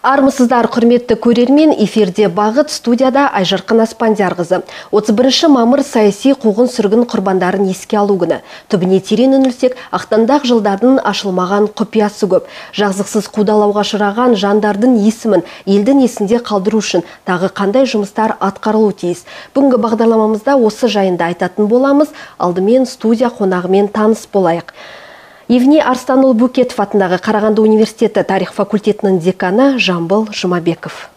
Армысыздар, құрметті көрермен, эфирде Бағыт, студияда Айжарқын Аспандиярқызы. 31 мамыр саяси қуғын-сүргін құрбандарын еске алу күні. Түбіне терең үңілсек, ақтаңдақ жылдардың ашылмаған құпиясы көп. Жазықсыз қудалауға ұшыраған жандардың есімін елдің есінде қалдыру үшін тағы қандай жұмыстар атқарылуы тиіс. Бүгінгі бағдарламамызда осы жайында айтатын боламыз. Алдымен студия қонағымен таныс болайық. Евни Арстанұлы Бөкетов атындағы Қарағанды университеті тарих факультетінің деканы Жамбыл Жұмабеков.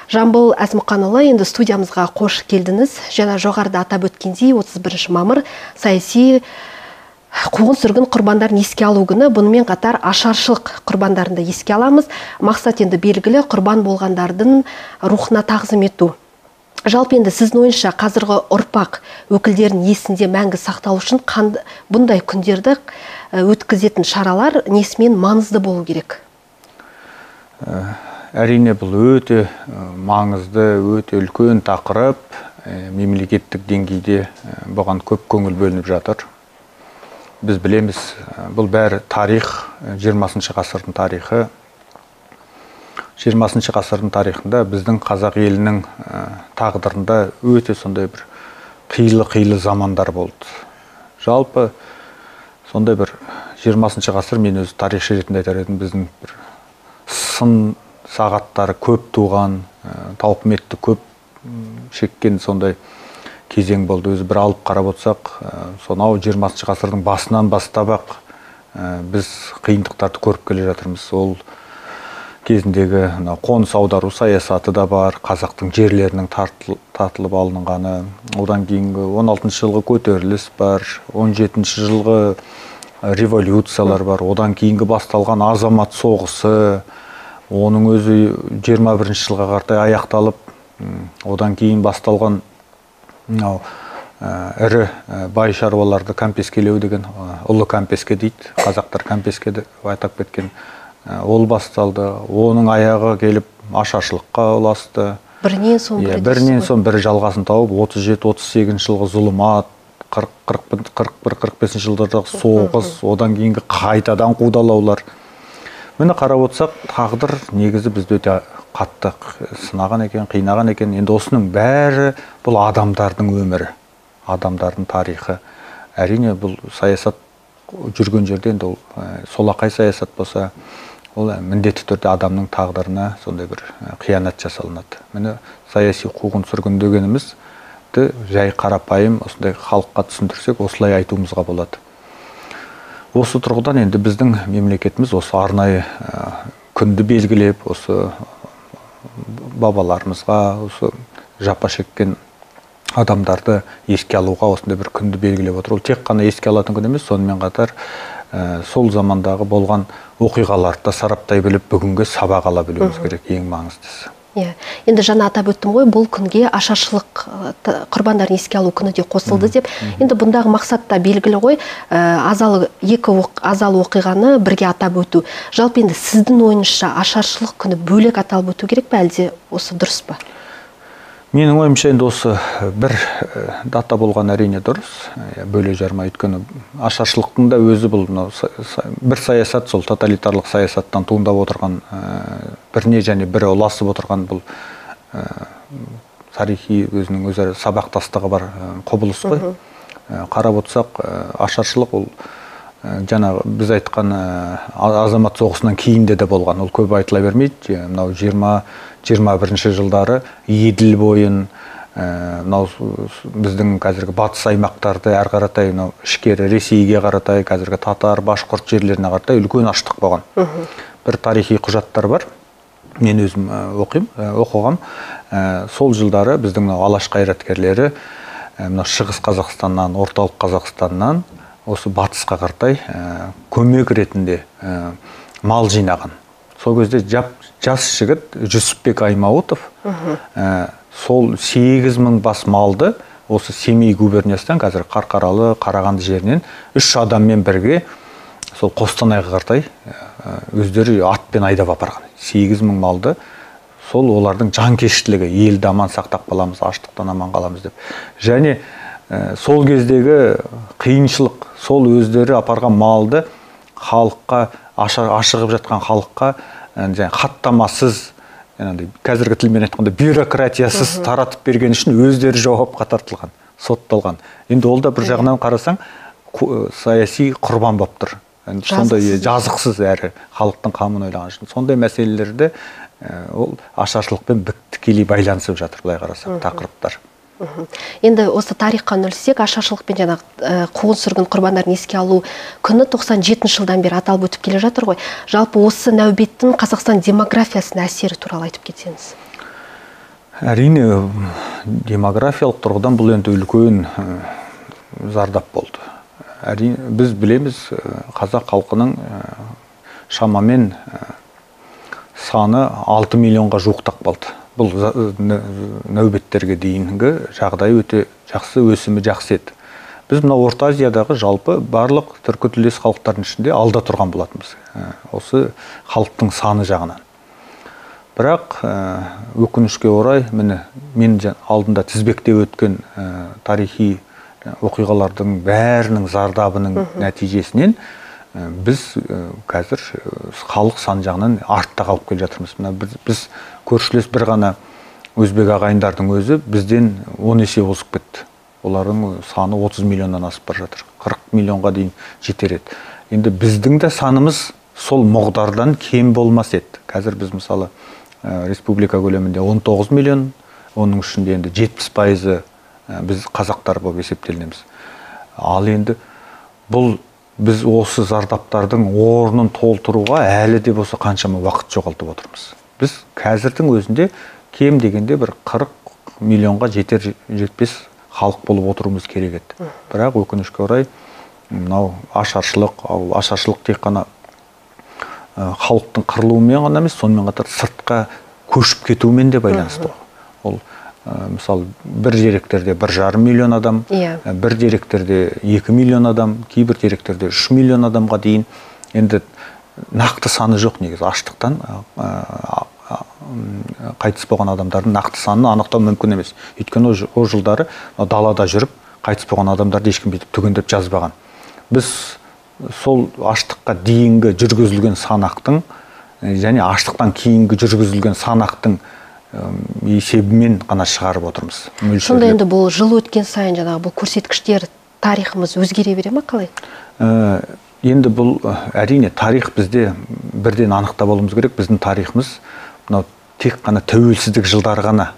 Жамбыл Әзмұқанұлы, енді студиямызға қош келдіңіз. Жаңа жоғарыда атап өткендей 31 мамыр саяси қуғын-сүргін құрбандарын еске алу күні. Бұнымен қатар ашаршылық құрбандарын да еске аламыз. Мақсат енді белгілі, құрбан болғандардың рухына тағзым ету. Жалпы енді сіздің ойынша қазіргі ұрпақ өкілдерін есінде мәңгі сақталу үшін бұндай күндерді өткізетін шаралар несімен маңызды болу керек? Әрине бұл өте маңызды, өте үлкен тақырып, мемлекеттік деңгейде бұған көп көңіл бөлініп жатыр. Біз білеміз, бұл бәрі тарих, 20 ғасырдың тарихы. 20 ғасырдың тарихында біздің қазақ елінің тағдырында өте сондай бір қилы замандар болды. Жалпы сондай бір 20 ғасыр, мен өзі тарихшы ретінде айтар едім, біздің бір сын сағаттары көп туған, тауқыметті көп шеккен сондай кезең болды. Өзі бір алып қарап отырсақ, сонау 20 ғасырдың басынан бастап-ақ біз қиындықтарды көріп келе жатырмыз. Ол кезіндегі қоныс аудару саясаты да бар, қазақтың жерлерінің тартылып алынғаны, одан кейінгі 16 жылғы көтеріліс бар, 17 жылғы революциялар бар, одан кейінгі басталған азамат соғысы, оның өзі 21 жылға қарай аяқталып, одан кейін басталған ірі бай шаруаларды кәмпескелеу деген, ұлы кәмпеске дейді, қазақтар кәмпеске деп айтап кеткен. Ол басталды, оның аяғы келіп ашаршылыққа ұласты. Бірінен соң бірі жалғасын тауып, 37-38 жылғы зұлымат, 41-45 жылдардағы соғыс, одан кейінгі қайтадан қудалаулар. Мені қарап отырсақ, тағдыр негізі бізді өте қатты сынаған екен, қинаған екен. Енді осының бәрі бұл адамдардың өмірі, адамдардың тарихы. Әрине бұл саясат жүрген жерде, енді солақай саясат болса, ол міндетті түрде адамның тағдырына сондай бір қиянат жасалынады. Міне саяси қуғын-сүргін дегенімізді жай қарапайым осындай халыққа түсіндірсек, осылай айтуымызға болады. Осы тұрғыдан енді біздің мемлекетіміз осы арнайы күнді белгілеп, осы бабаларымызға, осы жапа шеккен адамдарды еске алуға осындай бір күнді белгілеп отыр. Ол тек қана еске алатын күн емес, сонымен қатар сол замандағы болған оқиғаларды сараптай біліп, бүгінгі сабақ ала білуіміз керек, ең маңыздысы. Енді жаңа атап өттім ғой, бұл күнге ашаршылық құрбандарын еске алу күні де қосылды деп. Енді бұндағы мақсатта белгілі ғой, екі азалы оқиғаны бірге атап өту. Жалпы енді сіздің ойыңызша ашаршылық күні бөлек аталып өту керек пе, әлде осы дұрыс па? Менің ойымша енді осы бір дата болған әрине дұрыс, бөле жарма, өйткені ашаршылықтың да өзі бұл бір саясат, сол тоталитарлық саясаттан туындап отырған, біріне және бірі ұласып отырған бұл тарихи өзінің өзі сабақтастығы бар құбылыс қой. Қарап отырсақ, ашаршылық ол жаңағы біз айтқан азамат соғысынан кейінде де болған, ол көп айтыла бермейді. Мынау 20-21 жылдары Еділ бойын, біздің қазіргі батыс аймақтарды әр қаратай, ішкері Ресейге қаратай, қазіргі татар, башқұрт жерлеріне қаратай үлкен аштық болған. Бір тарихи құжаттар бар, мен өзім оқығам. Сол жылдары біздің алаш қайраткерлері шығыс Қазақстаннан, орталық Қазақстаннан осы батысқа қаратай көмек ретінде мал жинаған. Сол кезде жас жігіт Жүсіпбек Аймауытов сол 8000 бас малды осы Семей губерниясынан, қазір Қарқаралы, Қарағанды жерінен 3 адаммен бірге сол Қостанайға қаратай өздері атпен айдап апарған. 8000 малды, сол олардың жанкештілігі, елді аман сақтап қаламыз, аштықтан аман қаламыз деп. Және сол кездегі қиыншылық, сол өздері апарған малды халыққа, ашығып жатқан халыққа және хаттамасыз, қазіргі тілмен айтқанда бюрократиясыз таратып берген үшін өздері жауапқа тартылған, сотталған. Енді ол да бір жағынан қарасаң саяси құрбан болып тұр. Сондай жазықсыз әрі халықтың қамын ойлаған үшін. Сондай мәселелерді ол ашаршылықпен тікелей байланысып жатыр, былай қарасақ, тақырыптар. Енді осы тарихқа үңілсек, ашаршылықпен жаңағы қуғын-сүргін құрбандарын еске алу күні 97 жылдан бері аталып өтіп келе жатыр ғой. Жалпы осы нәубеттің Қазақстан демографиясына әсері туралы айтып кетсеңіз. Әрине, демографиялық тұрғыдан бұл енді үлкен зардап болды. Әрине, біз білеміз, қазақ халқының шамамен саны 6 миллионға жуықтап қалды. Бұл нәубеттерге дейінгі жағдай өте жақсы, өсімі жақсы еді. Біз мына Орта Азиядағы жалпы барлық түркітілдес халықтардың ішінде алда тұрған болатынбыз. Осы халықтың саны жағынан. Бірақ өкінішке орай, мен алдында тізбекте өткен тарихи оқиғалардың бәрінің зардабының нәтижесінен біз қазір халық саны жағынан артта қалып келе жатырмыз. Біз көршілес бір ғана өзбек ағайындардың өзі бізден 10 есе озып кетті. Олардың саны 30 миллионнан асып бар жатыр. 40 миллионға дейін жетер еді. Енді біздің де санымыз сол мұғдардан кем болмас еді. Қазір біз мысалы республика көлемінде 19 миллион, оның ішінде енді 70% біз қазақтар болып есептелінеміз. Ал енді біз осы зардаптардың орнын толтыруға әлі де болса қаншама уақыт жоғалтып отырмыз. Біз қазірдің өзінде кем дегенде бір 40 миллионға жетпес халық болып отыруымыз керек еді. Бірақ өкінішке орай, мынау ашаршылық тек қана халықтың қырылуымен ғана емес, сонымен қатар сыртқа көшіп кетумен де байланысты. Ол мысалы бір деректерде 1,5 миллион адам, бір деректерде 2 миллион адам, кейбір деректерде 3 миллион адамға дейін. Енді нақты саны жоқ негізі. Аштықтан қайтыс болған адамдардың нақты санын анықтау мүмкін емес. Өйткені о жылдары далада жүріп қайтыс болған адамдарды ешкім бүйтіп түгендеп жазбаған. Біз сол аштыққа дейінгі жүргізілген санақтың және аштықтан кейінгі жүргізілген санақтың есебімен ғана шығарып отырмыз. Сонда енді бұл жыл өткен сайын жаңағы бұл көрсеткіштер, тарихымыз өзгере бере ме, қалай? Енді бұл әрине тарих бізде бірден анықтап алуымыз керек. Біздің тарихымыз тек қана тәуелсіздік жылдары ғана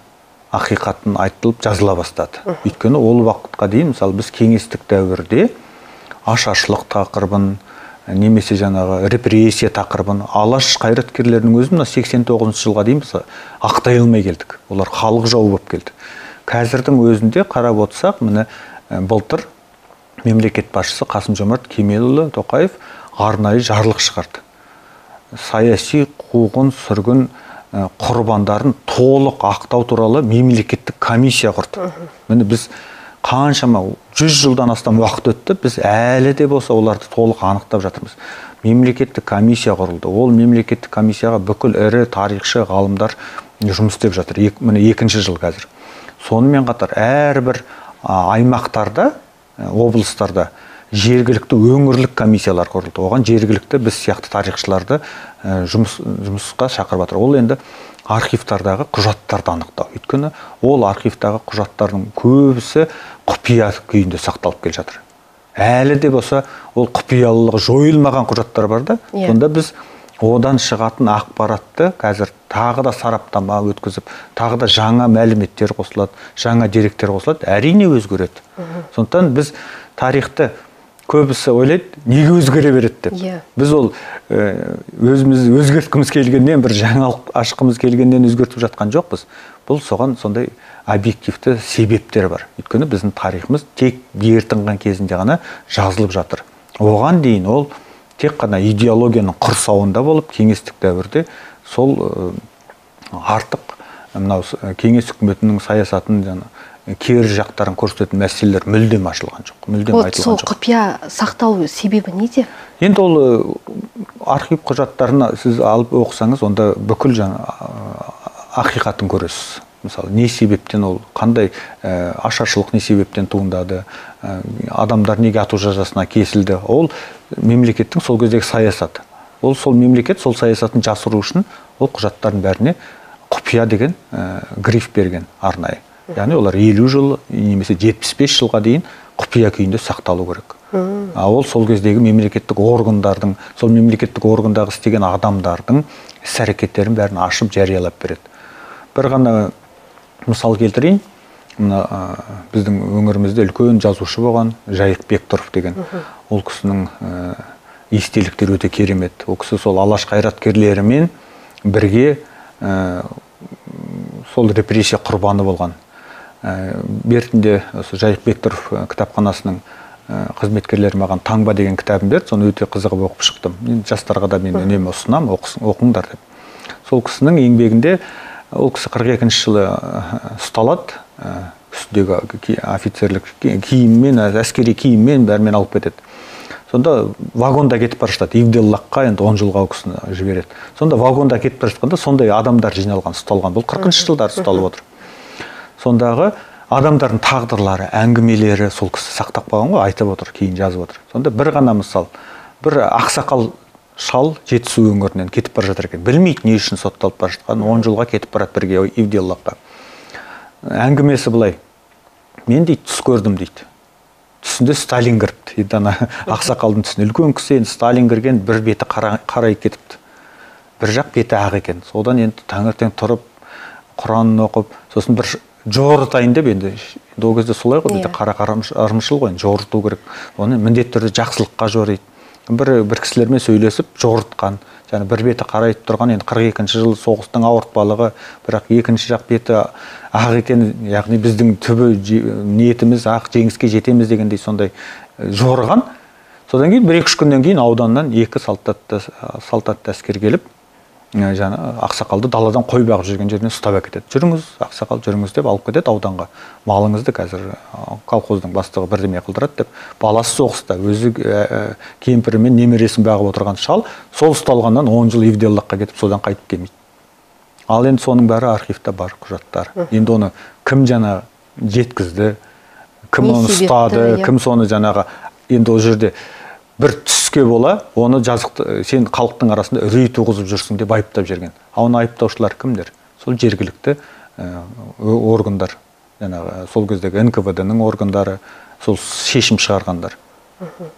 ақиқатын айтылып жазыла бастады. Өйткені ол уақытқа дейін мысалы біз кеңестік дәуірде ашаршылық тақырыбын, немесе жаңағы репрессия тақырыбын алаш қайраткерлерінің өзі 89 жылға дейін біз ақтай алмай келдік. Олар халық жауы болып келді. Қазірдің өзінде қарап отырсақ, былтыр мемлекет басшысы Қасым-Жомарт Кемелұлы Тоқаев арнайы жарлық шығарды. Саяси қуғын-сүргін құрбандарын толық ақтау туралы мемлекеттік комиссия құрды. Біз қаншама 100 жылдан астам уақыт өтті, біз әлі де болса оларды толық анықтап жатырмыз. Мемлекеттік комиссия құрылды. Ол мемлекеттік комиссияға бүкіл ірі тарихшы ғалымдар жұмыс істеп жатыр. Екінші жыл қазір. Сонымен қатар әрбір аймақтарда, облыстарда жергілікті өңірлік комиссиялар құрылды. Оған жергілікті біз сияқты тарихшыларды жұмысқа шақырып жатыр. Ол енді архивтардағы құжаттарды анықтау. Өйткені ол архивтағы құжаттардың көбісі құпия күйінде сақталып келе жатыр. Әлі де болса ол құпиялылығы жойылмаған құжаттар бар да. Сонда біз одан шығатын ақпаратты қазір тағы да сараптама өткізіп, тағы да жаңа мәліметтер қосылады, жаңа деректер қосылады, әрине өзгереді. Сондықтан біз тарихты көбісі ойлайды, неге өзгере береді деп. Біз ол өзіміз өзгерткіміз келгеннен, бір жаңалық ашқымыз келгеннен өзгертіп жатқан жоқпыз. Бұл соған сондай объективті себептер бар. Өйткені біздің тарихымыз тек бертінған кезінде ғана жазылып жатыр. Оған дейін ол тек қана идеологияның құрсауында болып, кеңестік дәуірде сол артық кеңес үкіметінің саясатын кері жақтарын көрсететін мәселелер мүлдем ашылған жоқ, мүлдем айтылған жоқ. Сол құпия сақтау себебі неде? Енді ол архив құжаттарына сіз алып оқысаңыз, онда бүкіл ақиқатын көресіз. Мысалы, не себептен ол, қандай ашаршылық не себептен туындады, адамдар неге ату жазасына кесілді, ол мемлекеттің сол кездегі саясаты. Ол сол мемлекет сол саясатын жасыру үшін ол құжаттардың бәріне құпия деген гриф берген арнайы. Яғни олар 50 жыл немесе 75 жылға дейін құпия күйінде сақталу керек. Ол сол кездегі мемлекеттік органдардың, сол мемлекеттік органдағы істеген адамдардың іс-әрекеттерін бәрін ашып жариялап береді. Бір ғана мысал келтірейін. Біздің өңірімізде үлкен жазушы болған Жайық Бектұров деген. Ол кісінің естеліктері өте керемет. Ол кісі сол алаш қайраткерлерімен бірге сол репрессия құрбаны болған. Бертінде Жайық Бектұров кітапханасының қызметкерлері маған Таңба деген кітабын берді. Соны өте қызығып оқып шықтым. Жастарға да мен үнемі ұсынамын, оқыңдар деп. Сол кісінің еңбегінде ол кісі 42-ші жылы ұсталады. Үстіндегі офицерлік киіммен, әскери киіммен бәрімен алып кетеді. Сонда вагонда кетіп бара жатады. Ивделлаққа енді 10 жылға ол кісіні жібереді. Сонда вагонда кетіп бара жатқанда сондай адамдар жиналған, ұсталған. Бұл 40-ші жылдар ұсталып отыр. Сондағы адамдардың тағдырлары, әңгімелері сол кісі сақтап қалған ғой, айтып отыр, кейін жазып отыр. Сонда бір ғана мысал, бір ақсақал шал Жетісу өңірінен кетіп бара жатыр екен. Білмейді не үшін сотталып бара жатқанын, 10 жылға кетіп барады бірге Ивделлаққа. Әңгімесі былай: мен дейді түс көрдім дейді. Түсінде Сталин кіріпті. Енді ана ақсақалдың түсіне үлкен кісі, енді Сталин кірген, бір беті қарай кетіпті. Бір жақ беті ақ екен. Содан енді таңертең тұрып, Құранын оқып, сосын бір жорытайын деп, енді ол кезде солай ғой, бізде қара армышыл ғой, жорыту керек. Оны міндетті түрде жақсылыққа жориды. Бір кісілермен сөйлесіп жорытқан. Және бір беті қарайтып тұрған, енді 42-ші жыл соғыстың ауыртпалығы, бірақ екінші жақ беті ақ екен, яғни біздің түбі ниетіміз ақ, жеңіске жетеміз дегендей сондай жорыған. Содан кейін 1-2 күннен кейін ауданнан 2 салтатты әскер келіп, ақсақалды даладан қой бағып жүрген жерінен ұстап әкетеді. Жүріңіз, ақсақал, жүріңіз деп алып кетеді ауданға. Малыңызды қазір колхоздың бастығы бірдеме қылдырады деп. Баласы соғыста, өзі кемпірі мен немересін бағып отырған шал, сол ұсталғаннан 10 жыл Ивделлаққа кетіп, содан қайтып келмейді. Ал енді соның бәрі архивта бар құжаттар. Енді оны кім жаңа жеткізді, кім оны ұстады, кім соны жаңаға, енді ол жерде бір түске бола, оны жазықты, сен халықтың арасында үрей туғызып жүрсің деп айыптап жүрген. Оны айыптаушылар кімдер? Сол жергілікті органдар, сол кездегі НКВД-ның органдары, сол шешім шығарғандар.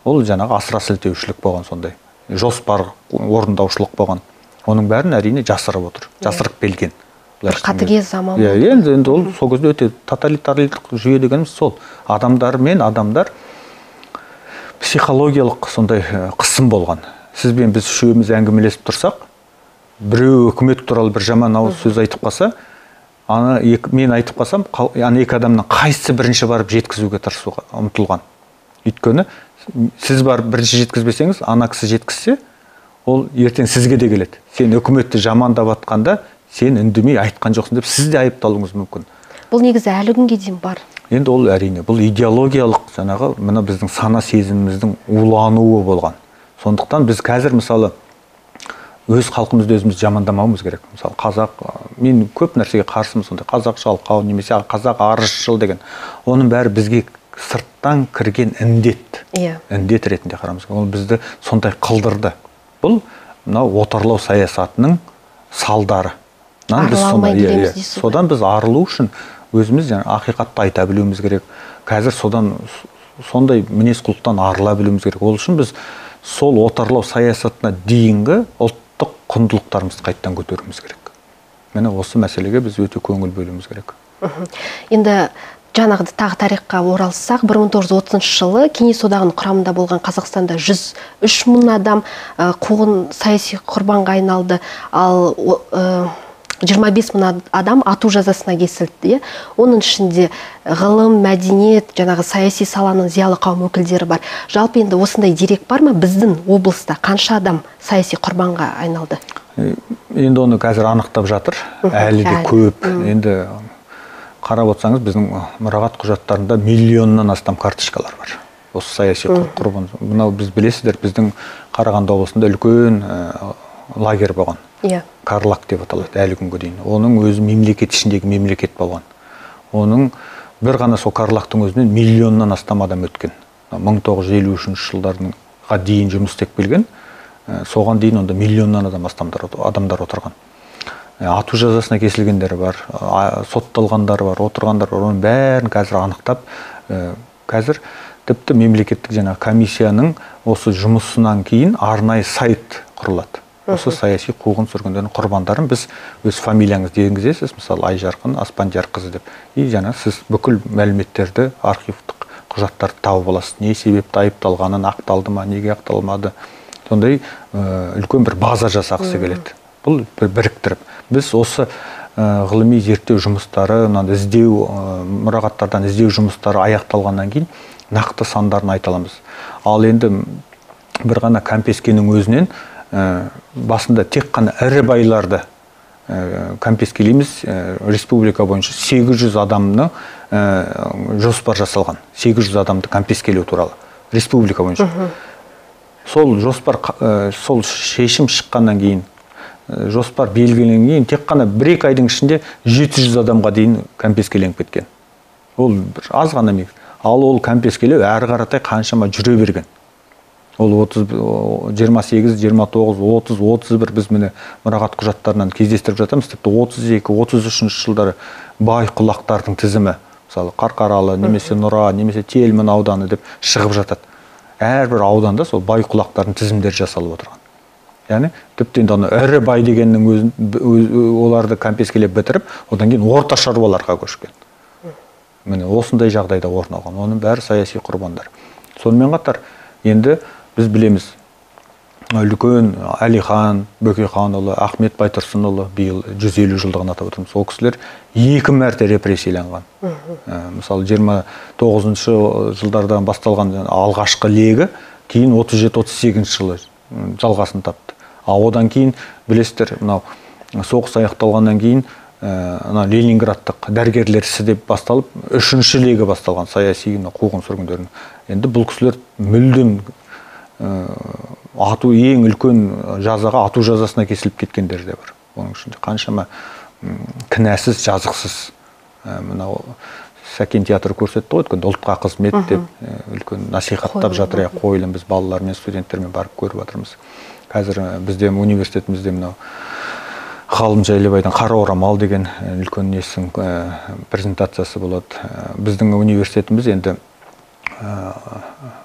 Ол жаңағы асыра сілтеушілік болған, сондай жоспар орындаушылық болған. Оның бәрін әрине жасырып отыр, жасырып келген. Қатыгез заман. Енді ол сол кезде өте тоталитарлық жүйе дегеніміз сол. Адамдар психологиялық сондай қысым болған. Сізбен біз үшеуміз әңгімелесіп тұрсақ, біреу үкімет туралы бір жаман ауыз сөз айтып қалса, мен айтып қалсам, екі адамның қайсысы бірінші барып жеткізуге тырысуға ұмтылған. Өйткені сіз барып бірінші жеткізбесеңіз, ана кісі жеткізсе, ол ертең сізге де келеді. Сен үкіметті жамандап атқанда, сен үндемей айтқан жоқсың деп сіз де айыпталуыңыз мүмкін. Бұл негізі әлі күнге дейін бар. Енді ол әрине, бұл идеологиялық жаңағы мына біздің сана сезіміміздің улануы болған. Сондықтан біз қазір мысалы өз халқымызды өзіміз жамандамауымыз керек. Мысалы қазақ, мен көп нәрсеге қарсымын, сондай қазақ жалқау немесе қазақ арызшыл деген. Оның бәрі бізге сырттан кірген індет. Індет ретінде қарамыз. Ол бізді сондай қылдырды. Бұл отарлау саясатының салдары. Содан біз арылу үшін өзіміз ақиқатты айта білуіміз керек. Қазір сондай мінез құлықтан арыла білуіміз керек. Ол үшін біз сол отарлау саясатына дейінгі ұлттық құндылықтарымызды қайттан көтеруіміз керек. Міне осы мәселеге біз өте көңіл бөлуіміз керек. Енді жаңағыда тағы тарихқа оралсақ, 1930 жылы Кеңес одағының құрамында болған Қазақстанда 103 мың адам қуғын саяси құрбанға айналды. Ал 25 мың адам ату жазасына кесілді. Оның ішінде ғылым, мәдениет, жаңағы саяси саланың зиялы қауым өкілдері бар. Жалпы енді осындай дерек бар ма? Біздің облыста қанша адам саяси құрбанға айналды? Енді оны қазір анықтап жатыр. Әлі де көп. Енді қарап отырсаңыз, біздің мұрағат құжаттарында миллионнан астам карточкалар бар. Осы саяси құрбан. Мынау біз білесіздер, біздің Қарағанды облысында үлкен лагерь болған. Карлаг деп аталады әлі күнге дейін. Оның өзі мемлекет ішіндегі мемлекет болған. Оның бір ғана сол Карлагтың өзінен миллионнан астам адам өткен. 1953 жылдарға дейін жұмыс істеп келген. соған дейін онда миллионнан адамдар отырған. Ату жазасына кесілгендер бар, сотталғандар бар, отырғандар бар. Оның бәрін қазір анықтап, қазір тіпті мемлекеттік жаңа комиссияның осы жұмысынан кейін арнайы сайт құрылады. Осы саяси қуғын-сүргіндердің құрбандарын біз өз фамилияңызды енгізесіз, мысалы Айжарқын Аспандиярқызы деп. И жаңа сіз бүкіл мәліметтерді, архивтік құжаттарды тауып аласыз. Не себепті айыпталғанын, ақталды ма, неге ақталмады. Сондай үлкен бір база жасағысы келеді. Бұл біріктіріп. Біз осы ғылыми зерттеу жұмыстары, іздеу, мұрағаттардан іздеу жұмыстары аяқталғаннан кейін нақты сандарын айта аламыз. Ал енді бір ғана Кампескенің өзінен басында тек қана ірі байларды Кампескелейміз, республика бойынша 800 адамны жоспар жасалған. 800 адамды Кампескелеу туралы. Республика бойынша. Сол жоспар, сол шешім шыққаннан кейін, жоспар белгіленген кейін, тек қана 1-2 айдың ішінде 700 адамға дейін Кампескеленіп кеткен. Ол аз ғана мек. Ал ол Кампескелеу әрі қаратай қаншама жүре берген. Ол 28, 29, 30, 31 біз міне мұрағат құжаттарынан кездестіріп жатамыз. Тіпті 32, 33 жылдары бай құлақтардың тізімі, мысалы Қарқаралы, немесе Нұра, немесе Телмін ауданы деп шығып жатады. Әрбір ауданда сол бай құлақтардың тізімдері жасалып отырған. Яғни тіпті енді ірі бай дегеннің оларды Кампескелеп бітіріп, одан кейін орта шаруаларға көшкен. Міне осындай жағдайда орын алған. Оның бәрі саяси құрбандар. Сонымен қатар енді біз білеміз, үлкен Әлихан Бөкейханұлы, Ахмет Байтұрсынұлы биыл 150 жылдығын атап отырмыз. Ол кісілер 2 мәрте репрессияланған. Мысалы 29 жылдардан басталған алғашқы легі кейін 37-38 жылы жалғасын тапты. Одан кейін білесіздер, мынау соғыс аяқталғаннан кейін Ленинградтық дәрігерлер ісі деп басталып, 3-ші легі басталған саяси қуғын-сүргіндердің. Енді бұл кісілер мүлдем ату ең үлкен жазаға, ату жазасына кесіліп кеткендер де бар. Оның ішінде қаншама кінәсіз, жазықсыз. Мынау Сәкен театры көрсетті ғой, өткенде ұлтқа қызмет деп үлкен насихаттап жатыр, қойылым біз балалармен, студенттермен барып көріп жатырмыз. Қазір бізде университетімізде мынау Ғалым Жайлыбайдың Қара орамал деген үлкен несінің презентациясы болады. Біздің университетіміз енді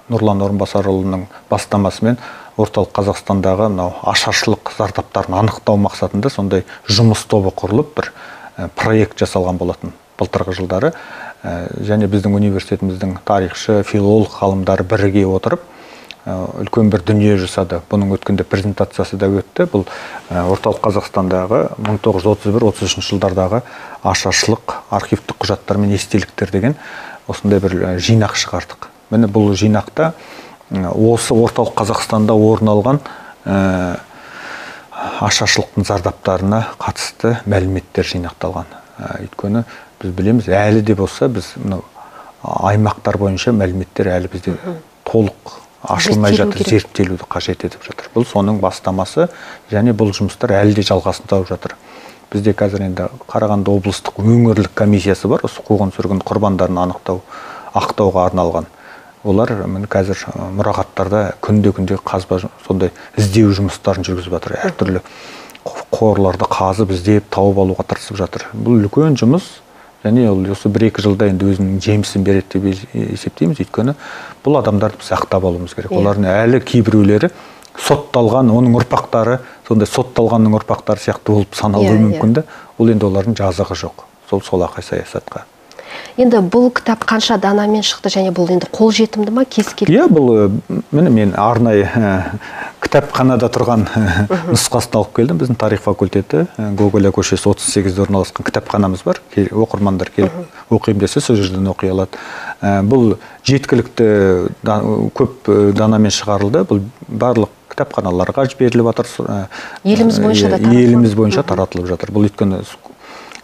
Нұрлан Орынбасарұлының бастамасымен орталық Қазақстандағы ашаршылық зардаптарын анықтау мақсатында сондай жұмыс тобы құрылып бір проект жасалған болатын былтырғы жылдары. Және біздің университетіміздің тарихшы, филолог ғалымдары біріге отырып үлкен бір дүние жасады. Бұның өткенде презентациясы да өтті. Бұл орталық Қазақстандағы 1931-33 жылдардағы ашаршылық архивтік құжаттар мен естеліктер деген осындай бір жинақ шығардық. Міне бұл жинақта осы орталық Қазақстанда орын алған ашаршылықтың зардаптарына қатысты мәліметтер жинақталған. Өйткені біз білеміз, әлі де болса біз аймақтар бойынша мәліметтер әлі бізде толық ашылмай жатыр, зерттелуді қажет етіп жатыр. Бұл соның бастамасы, және бұл жұмыстар әлі де жалғасын тауып жатыр. Бізде қазір енді Қарағанды облыстық өңірлік комиссиясы бар, осы қуғын-сүргін құрбандарын ақтауға арналған. Олар қазір мұрағаттарда күнде қазба сондай іздеу жұмыстарын жүргізіп жатыр. Әртүрлі қорларды қазып, іздеп, тауып алуға тырысып жатыр. Бұл үлкен жұмыс. Және осы 1-2 жылда енді өзінің жемісін береді деп есептейміз. Өйткені бұл адамдарды біз ақтап алуымыз керек. Олардың әлі кейбіреулері сотталған, оның ұрпақтары, сондай сотталғанның ұрпақтары сияқты болып саналуы мүмкін. Ол енді олардың жазығы жоқ. Сол солақай саясатқа. Енді бұл кітап қанша данамен шықты, және бұл енді қол жетімді ма, кез келген? Бұл мен арнайы кітапханада тұрған нұсқасын алып келдім. Біздің тарих факультеті, Гоголя көшесі 38-де орналасқан кітапханамыз бар. Оқырмандар келіп оқимын десе, сол жерден оқи алады. Бұл жеткілікті көп данамен шығарылды. Бұл барлық кітапханаларға жіберіліп жатыр. Еліміз бойынша таратылып жатыр. Бұл өйткені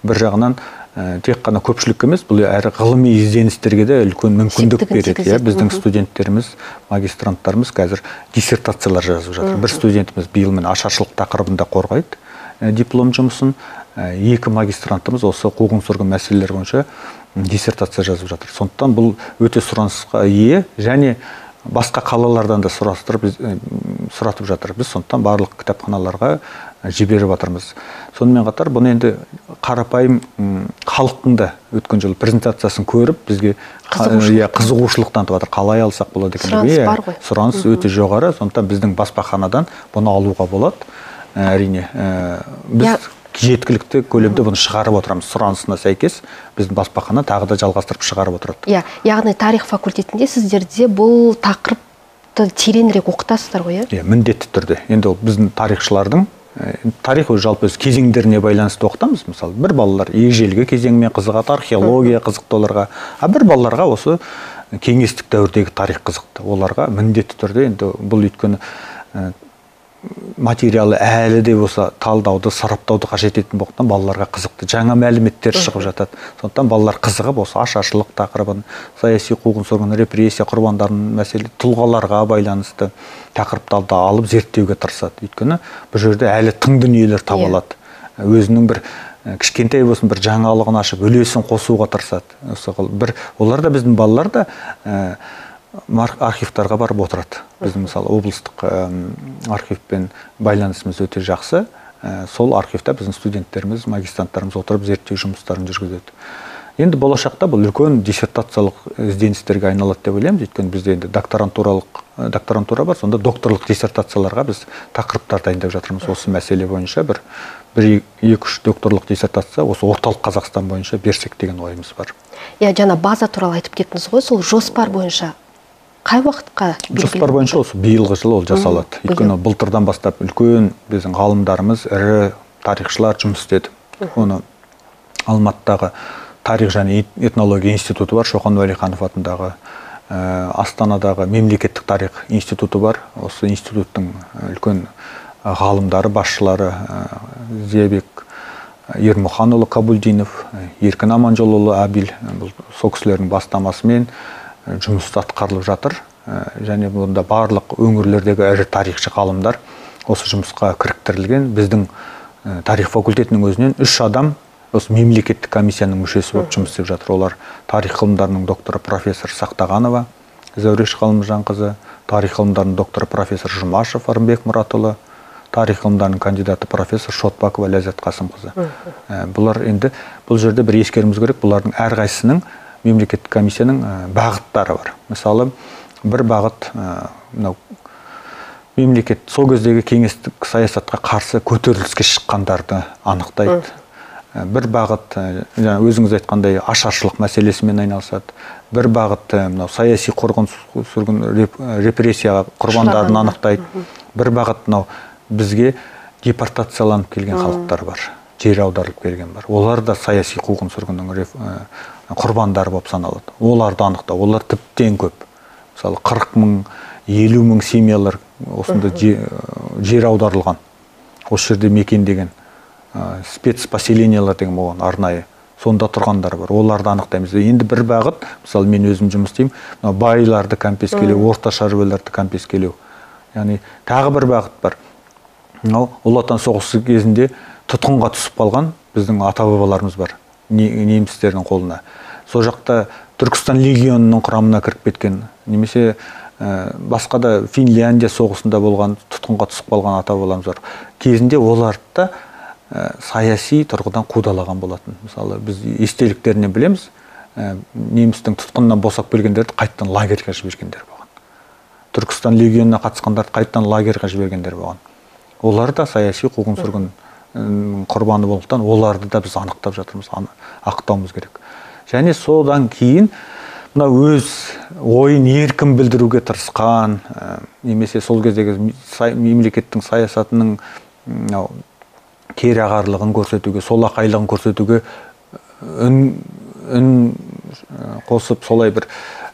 бір жағынан тек қана көпшілік емес, бұл әрі ғылыми ізденістерге де үлкен мүмкіндік береді. Біздің студенттеріміз, магистранттарымыз қазір диссертациялар жазып жатыр. Бір студентіміз биыл ашаршылық тақырыбында қорғайды диплом жұмысын. 2 магистрантымыз осы қуғын-сүргін мәселелері бойынша диссертация жазып жатыр. Сондықтан бұл өте сұранысқа ие, және басқа қалалардан да сұратып жатыр. Біз сондықтан барлық кітапханаларға жіберіп жатырмыз. Сонымен қатар бұны енді қарапайым халықтың да өткен жылы презентациясын көріп, бізге қызығушылық танытып жатыр. Қалай алсақ болады екен? Сұраныс бар ғой. Сұраныс өте жоғары. Сондықтан біздің баспаханадан бұны алуға болады. Әрине, біз жеткілікті көлемде бұны шығарып отырамыз. Сұранысына сәйкес біздің баспахана тағы да жалғастырып шығарып отырады. Яғни тарих факультетінде сіздерде бұл тақырыпты тереңірек оқытасыздар ғой, иә? Міндетті түрде. Енді ол біздің тарихшылардың тарих жалпы өз кезеңдеріне байланысты оқытамыз. Мысалы, бір балалар ежелгі кезеңмен қызығады, археология қызықты оларға, бір балаларға осы кеңестік дәуірдегі тарих қызықты. Оларға міндетті түрде енді бұл өйткені материалы әлі де болса талдауды, сараптауды қажет ететін болғандықтан балаларға қызықты. Жаңа мәліметтер шығып жатады. Сондықтан балалар қызығып осы ашаршылық тақырыбын, саяси қуғын-сүргін, репрессия құрбандарының мәселе тұлғаларға байланысты тақырыптарды алып зерттеуге тырысады. Өйткені бұл жерде әлі тың дүниелер таба алады. Өзінің бір кішкентай болсын бір жаңалығын ашып, үлесін қосуға тырысады. Олар да біздің балалар да архивтарға барып отырады. Біздің мысалы облыстық архивпен байланысымыз өте жақсы. Сол архивта біздің студенттеріміз, магистранттарымыз отырып зерттеу жұмыстарын жүргізеді. Енді болашақта бұл үлкен диссертациялық ізденістерге айналады деп ойлаймыз. Өйткені бізде енді докторантура бар, сонда докторлық диссертацияларға біз тақырыптар дайындап жатырмыз. Осы мәселе бойынша бір 2-3 докторлық диссертация осы орталық Қазақстан бойынша берсек деген ойымыз бар. Жаңа база туралы айтып кеттіңіз ғой, сол жоспар бойынша қай уақытқа? Жоспар бойынша осы биылғы жылы ол жасалады. Өйткені былтырдан бастап үлкен біздің ғалымдарымыз, ірі тарихшылар жұмыс істеді. Оны Алматыдағы тарих және этнология институты бар, Шоқан Уәлиханов атындағы, Астанадағы мемлекеттік тарих институты бар. Осы институттың үлкен ғалымдары, басшылары Зиябек Ермұханұлы Кабульдинов, Еркін Аманжолұлы Абил, сол кісілердің бастамасымен жұмыс атқарылып жатыр. Және бұнда барлық өңірлердегі ірі тарихшы ғалымдар осы жұмысқа кіріктірілген. Біздің тарих факультетінің өзінен 3 адам осы мемлекеттік комиссияның мүшесі болып жұмыс істеп жатыр. Олар тарих ғылымдарының докторы профессор Сақтағанова Зәуреш Ғалымжанқызы, тарих ғылымдарының докторы профессор Жұмашев Арымбек Мұратұлы, тарих ғылымдарының кандидаты профессор Шотбакова Ләззат Қасымқызы. Бұлар енді бұл жерде бір ескеріміз керек, бұлардың әрқайсысының мемлекеттік комиссияның бағыттары бар. Мысалы, бір бағыт мемлекет сол кездегі кеңестік саясатқа қарсы көтеріліске шыққандарды анықтайды. Бір бағыт, өзіңіз айтқандай, ашаршылық мәселесімен айналысады. Бір бағыт саяси қуғын-сүргін репрессия құрбандарын анықтайды. Бір бағыт бізге депортацияланып келген халықтар бар, жер аударылып келген бар. Олар да саяси қуғын-сүргіннің құрбандары болып саналады. Оларды анықтау, олар тіптен көп. Мысалы 40 мың, 50 мың семьялар осында жер аударылған. Осы жерде мекендеген спецпоселениялар деген болған арнайы. Сонда тұрғандар бар. Оларды анықтаймыз. Енді бір бағыт, мысалы мен өзім жұмыс істеймін, байларды кәмпескелеу, орта шаруаларды кәмпескелеу. Яғни тағы бір бағыт бар. Ұлы Отан соғысы кезінде тұтқынға түсіп қалған біздің ата-бабаларымыз бар. Немістердің қолына. Сол жақта Түркістан легионының құрамына кіріп кеткен, немесе басқа да Финляндия соғысында болған, тұтқынға түсіп қалған ата-бабаларымыз бар. Кезінде оларды саяси тұрғыдан қудалаған болатын. Мысалы, біз естеліктерінен білеміз, немістің тұтқыннан босап келгендерді қайттан лагерьге жібергендер болған. Түркістан легионына қатысқандарды қайттан лагерьге жібергендер болған. Олар да саяси қуғын-сүргін құрбаны болғандықтан оларды да біз анықтап жатырмыз, ақтауымыз керек. Және содан кейін өз ойын еркін білдіруге тырысқан, немесе сол кездегі мемлекеттің саясатының керағарлығын көрсетуге, солақайлығын көрсетуге үн қосып, солай бір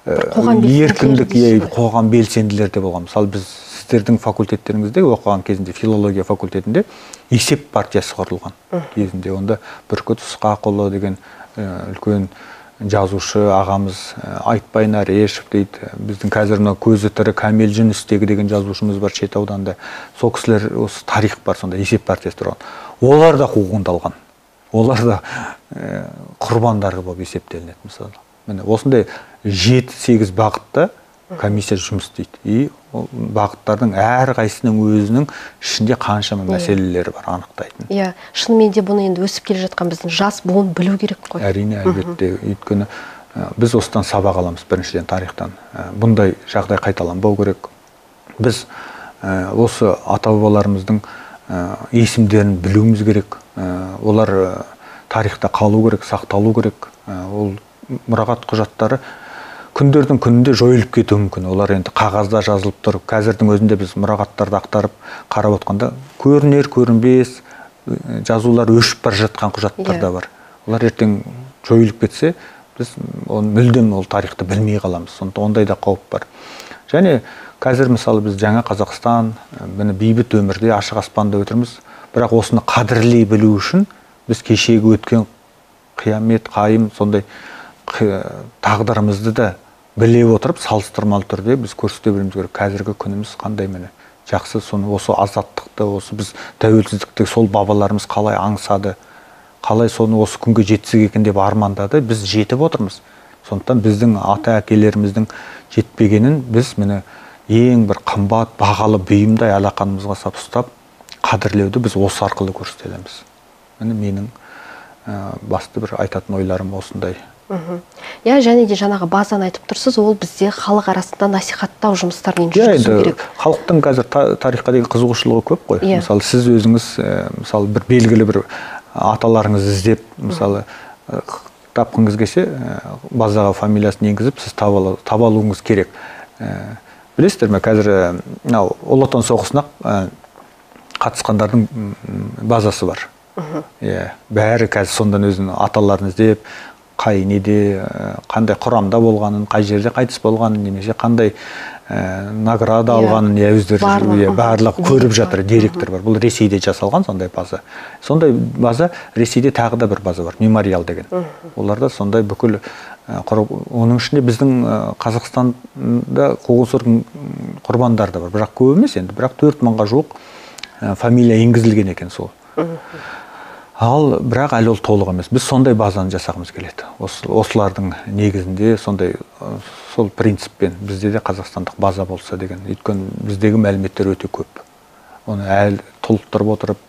еркіндік, қоғам белсенділер де болған. Мысалы, біз сіздердің факультеттеріңізде оқыған кезінде, филология факультетінде есеп партиясы құрылған кезінде. Онда Бүркіт Ысқақұлы деген үлкен жазушы ағамыз, Айтбай Нарешев дейді, біздің қазір көзі тірі Кәмел Жүністегі деген жазушымыз бар Шетауданда. Сол кісілер осы тарих бар, сонда есеп партиясы тұрған. Олар да қуғындалған. Олар да құрбандары болып есептелінеді. Мысалы, осындай 7-8 бағытта комиссия жұмыс істейді. И бағыттардың әрқайсының өзінің ішінде қаншама мәселелері бар анықтайтын. Иә, шынымен де бұны енді өсіп келе жатқан біздің жас буын білу керек қой. Әрине, әлбетте. Өйткені біз осыдан сабақ аламыз біріншіден тарихтан. Бұндай жағдай қайталанбау керек. Біз осы ата-бабаларымыздың есімдерін білуіміз керек. Олар тарихта қалу керек, сақталу керек. Ол мұрағат құжаттары күндердің күнінде жойылып кетуі мүмкін. Олар енді қағазда жазылып тұр. Қазірдің өзінде біз мұрағаттарды ақтарып қарап отқанда көрінер, көрінбес жазулар өшіп бара жатқан құжаттар да бар. Олар ертең жойылып кетсе, біз мүлдем ол тарихты білмей қаламыз. Сондықтан ондай да қауіп бар. Және қазір мысалы біз жаңа Қазақстан, міне бейбіт өмірде ашық аспанда өтірміз. Бірақ осыны қадірлей білу үшін біз кешегі өткен қиямет, қайым, сондай тағдырымызды да біле отырып, салыстырмалы түрде біз көрсете білуіміз керек. Қазіргі күніміз қандай міне жақсы, соны осы азаттықты, осы біз тәуелсіздікті сол бабаларымыз қалай аңсады, қалай соны осы күнге жетсек екен деп армандады, біз жетіп отырмыз. Сондықтан біздің ата-әкелеріміздің жетпегенін біз міне ең бір қымбат, бағалы бұйымдай алақанымызға сап ұстап, қадірлеуді біз осы арқылы көрсетеміз. Міне менің басты бір айтатын ойларым осындай. Иә, және де жаңағы базаны айтып тұрсыз, ол бізде халық арасында насихаттау жұмыстарын жүргізу керек. Халықтың қазір тарихқа деген қызығушылығы көп қой. Мысалы, сіз өзіңіз мысалы бір белгілі бір аталарыңызды іздеп, мысалы тапқыңыз келсе, базаға фамилиясын енгізіп, сіз таба алуыңыз керек. Білесіздер ме, қазір Ұлы Отан соғысына қатысқандардың базасы бар. Бәрі қазір сондан өзінің аталарын іздеп, қай неде, қандай құрамда болғанын, қай жерде қайтыс болғанын, немесе қандай награда алғанын өздері барлығы көріп жатыр, деректер бар. Бұл Ресейде жасалған сондай база. Сондай база Ресейде тағы да бір база бар, мемориал деген. Оларда сондай бүкіл оның ішінде біздің Қазақстанда қуғын-сүргін құрбандары да бар. Бірақ көп емес енді, бірақ 4 мыңға жуық фамилия енгізілген екен сол. Ал бірақ әлі ол толық емес. Біз сондай базаны жасағымыз келеді. Осылардың негізінде сондай сол принциппен бізде де қазақстандық база болса деген. Өйткені біздегі мәліметтер өте көп. Оны әлі толықтырып отырып,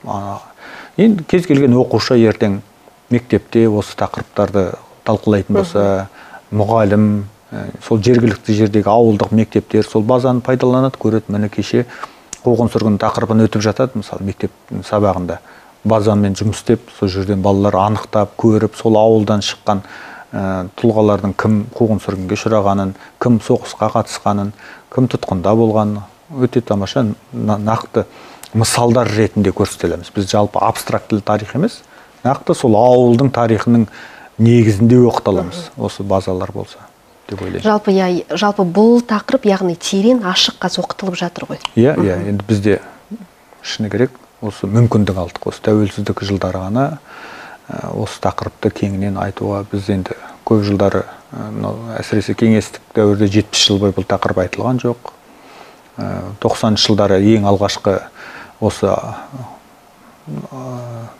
енді кез келген оқушы ертең мектепте осы тақырыптарды талқылайтын болса, мұғалім, сол жергілікті жердегі ауылдық мектептер сол базаны пайдаланады, көреді. Міне кеше қуғын-сүргін тақырыбын өтіп жатады, мысалы мектеп сабағында. Базамен жұмыс істеп, сол жерден балалар анықтап, көріп, сол ауылдан шыққан тұлғалардың кім қуғын-сүргінге ұшырағанын, кім соғысқа қатысқанын, кім тұтқында болғанын өте тамаша нақты мысалдар ретінде көрсетеміз. Біз жалпы абстрактілі тарих емес, нақты сол ауылдың тарихының негізінде оқыталамыз, осы базалар болса деп ойлаймын. Жалпы бұл тақырып, яғни терең, ашық қаз оқытылып жатыр ғой. Иә, енді бізде шыны керек осы мүмкіндік алдық. Осы тәуелсіздік жылдары ғана осы тақырыпты кеңінен айтуға біз енді көп жылдары, әсіресе кеңестік дәуірде 70 жыл бойы бұл тақырып айтылған жоқ. 90 жылдары ең алғашқы осы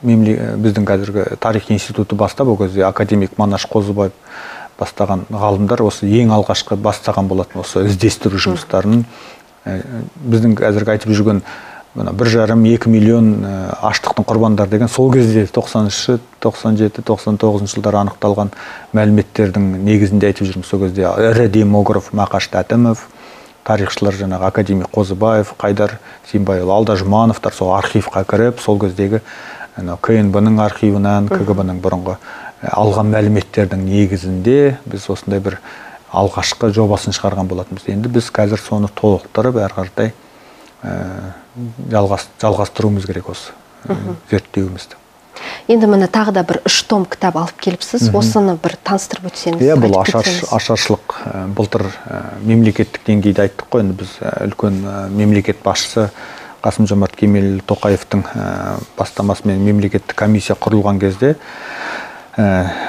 біздің қазіргі тарих институты бастап, ол кезде академик Манаш Қозыбаев бастаған ғалымдар осы ең алғашқы бастаған болатын осы іздестіру жұмыстарын. Біздің қазіргі айтып жүрген 1,5-2 миллион аштықтың құрбандары деген сол кезде 90-шы, 97, 99 жылдары анықталған мәліметтердің негізінде айтып жүрміз. Сол кезде ірі демограф Мақаш Тәтімов, тарихшылар жаңағы академик Қозыбаев, Қайдар Симбайұлы, Алда Жұмановтар сол архивқа кіріп, сол кездегі КНБ-ның архивынан, КГБ-ның бұрынғы алған мәліметтердің негізінде біз осындай бір алғашқы жобасын шығарған болатынбыз. Енді біз қазір соны толықтырып, әрі қаратай жалғастыруымыз керек осы зерттеуімізді. Енді міне тағы да бір 3 том кітап алып келіпсіз, осыны бір таныстырып өтсеңіз. Иә, бұл ашаршылық былтыр мемлекеттік деңгейде айттық қой, енді біз үлкен мемлекет басшысы Қасым-Жомарт Кемел Тоқаевтың бастамасымен мемлекеттік комиссия құрылған кезде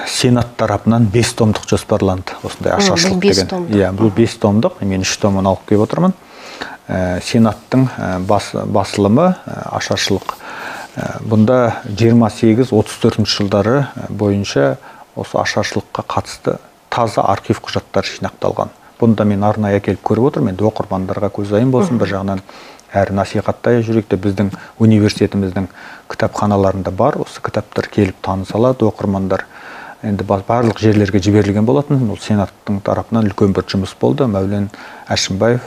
Сенат тарапынан 5 томдық жоспарланды. Осындай ашаршылық деген. Иә, бұл 5 томдық, мен 3 томын алып келіп отырмын. Сенаттың басылымы ашаршылық. Бұнда 28-34 жылдары бойынша осы ашаршылыққа қатысты таза архив құжаттар жинақталған. бұнда мен арнайы әкеліп көріп отырмын, енді оқырмандарға көзайым болсын, бір жағынан әрі насихаттай жүректе біздің университетіміздің кітапханаларында бар, осы кітаптар келіп таныса алады, оқырмандар енді барлық жерлерге жіберілген болатын. Ол Сенаттың тарапынан үлкен бір жұмыс болды. Мәулен Әшімбаев,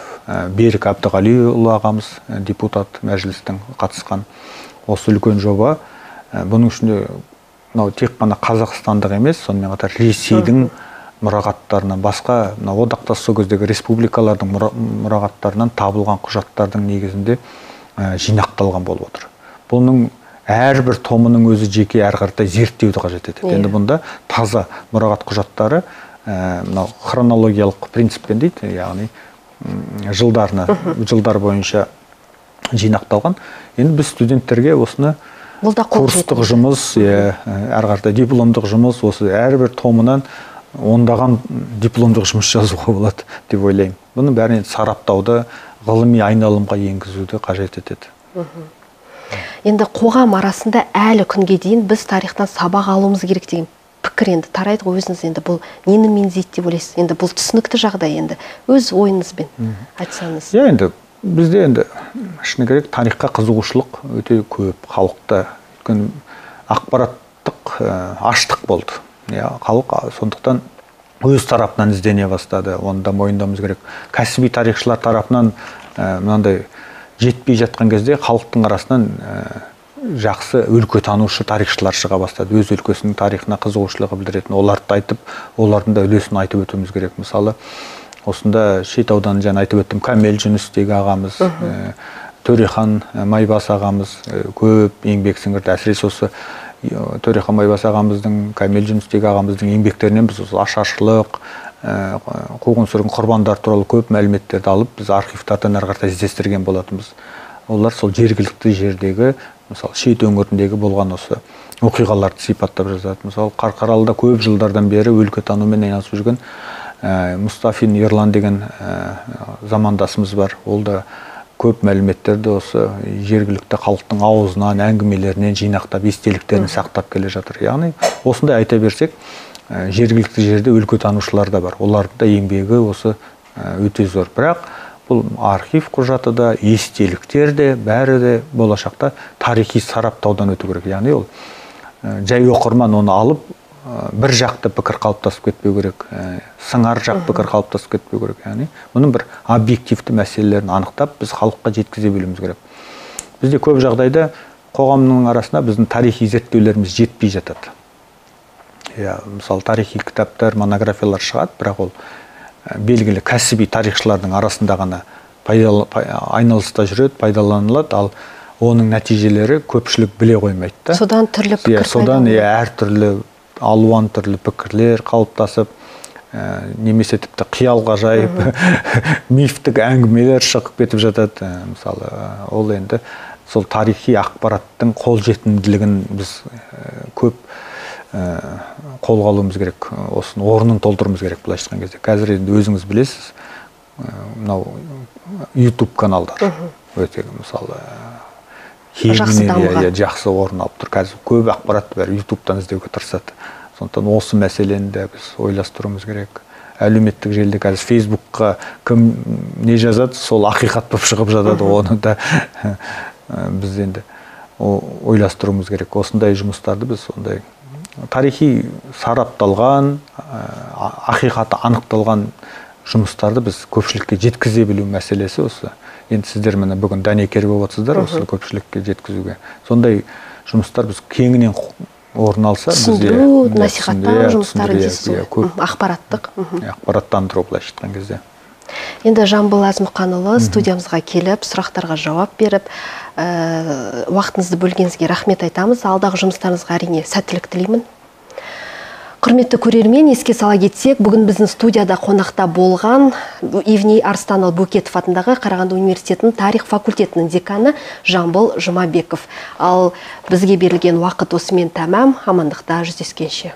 Берік Әбдіғалиұлы ағамыз, депутат мәжілістің қатысқан осы үлкен жоба. Бұның ішінде тек қана қазақстандық емес, сонымен қатар Ресейдің мұрағаттарынан басқа, одақтас сол кездегі республикалардың мұрағаттарынан табылған құжаттардың негізінде жинақталған болып отыр. Бұның әрбір томының өзі жеке әрқартай зерттеуді қажет етеді. Енді бұнда таза мұрағат құжаттары хронологиялық принциппен дейді, яғни жылдар бойынша жинақталған. Енді біз студенттерге осыны курстық жұмыс, әрқартай дипломдық жұмыс, осы әрбір томынан ондаған дипломдық жұмыс жазуға болады деп ойлаймын. Бұның бәріне сараптауды, ғылыми айналымға енгізуді қажет етеді. Енді қоғам арасында әлі күнге дейін біз тарихтан сабақ алуымыз керек деген пікір енді тарайды ғой. Өзіңіз енді бұл нені меңзейді деп ойлайсыз? Енді бұл түсінікті жағдай, енді өз ойыңызбен айтсаңыз. Енді бізде енді шыны керек тарихқа қызығушылық өте көп халықта. Өйткені ақпараттық аштық болды. Халық сондықтан өз тарапынан іздене бастады. Оны да мойындауымыз керек. Кәсіби тарихшылар тарапынан мынандай жетпей жатқан кезде халықтың арасынан жақсы өлкетанушы тарихшылар шыға бастады. Өз өлкесінің тарихына қызығушылығы білдіретін, оларды айтып, олардың да үлесін айтып өтуіміз керек. Мысалы, осында Шет ауданы жаңа айтып өттім, Кәмел Жүністегі ағамыз, Төрехан Майбас ағамыз көп еңбек сіңірді. Әсіресе осы Төрехан Майбас ағамыздың, Кәмел Жүністегі ағамыздың еңбектерінен біз ашаршылық, қуғын сүргін құрбандар туралы көп мәліметтерді алып, біз архивтардан әрі қарата іздестірген болатынбыз. Олар сол жергілікті жердегі, мысалы Шет өңіріндегі болған осы оқиғаларды сипаттап жазады. Мысалы Қарқаралыда көп жылдардан бері өлкетанумен айналысып жүрген Мұстафин Ерлан деген замандасымыз бар. Ол да көп мәліметтерді осы жергілікті халықтың ауызынан, әңгімелерінен жинақтап, естеліктерін сақтап келе жатыр. Яғни осындай айта берсек, жергілікті жерде өлкетанушылар да бар. Олардың да еңбегі осы өте зор. Бірақ бұл архив құжаты да, естеліктер де, бәрі де болашақта тарихи сараптаудан өту керек. Яғни ол жай оқырман оны алып, бір жақты пікір қалыптасып кетпеу керек, сыңар жақ пікір қалыптасып кетпеу керек. Яғни мұның бір объективті мәселелерін анықтап, біз халыққа жеткізе білуіміз керек. Бізде көп жағдайда қоғамның арасында біздің тарихи зерттеулеріміз жетпей жатады. Мысалы, тарихи кітаптар, монографиялар шығады, бірақ ол белгілі кәсіби тарихшылардың арасында ғана айналыста жүреді, пайдаланылады, ал оның нәтижелері көпшілік біле қоймайды. Содан түрлі пікір содан әртүрлі алуан түрлі пікірлер қалыптасып, немесе тіпті қиялға жайып, мифтік әңгімелер шығып кетіп жатады. Мысалы, ол енді сол тарихи ақпараттың қолжетімділігін біз көп қолға алуымыз керек, осының орнын толтыруымыз керек былайша айтқан кезде. Қазір енді өзіңіз білесіз, мынау YouTube каналдар өте мысалы жақсы орын алып тұр. Қазір көп ақпаратты бәрі YouTube-тан іздеуге тырысады. Сондықтан осы мәселені де біз ойластыруымыз керек. Әлеуметтік желіде қазір Facebook-қа кім не жазады, сол ақиқат болып шығып жатады. Оны да біз енді ойластыруымыз керек. Осындай жұмыстарды біз сондай тарихи сарапталған, ақиқаты анықталған жұмыстарды біз көпшілікке жеткізе білу мәселесі осы. Енді сіздер мені бүгін дәнекер болып отырсыздар осы көпшілікке жеткізуге. Сондай жұмыстар біз кеңінен орын алса, түсіндіру, насихаттау жұмыстары дейсіз ғой, ақпараттық. Ақпараттандыру былайша айтқан кезде. Енді Жамбыл Әзімханұлы студиямызға келіп, сұрақтарға жауап беріп, уақытыңызды бөлгеніңізге рахмет айтамыз. Алдағы жұмыстарыңызға әрине сәттілік тілеймін. Құрметті көрермен, еске сала кетсек, бүгін біздің студияда қонақта болған Евней Арыстанұлы Бөкетов атындағы Қарағанды университетінің тарих факультетінің деканы Жамбыл Жұмабеков. Ал бізге берілген уақыт осымен тәмам. Амандықта жүздескенше.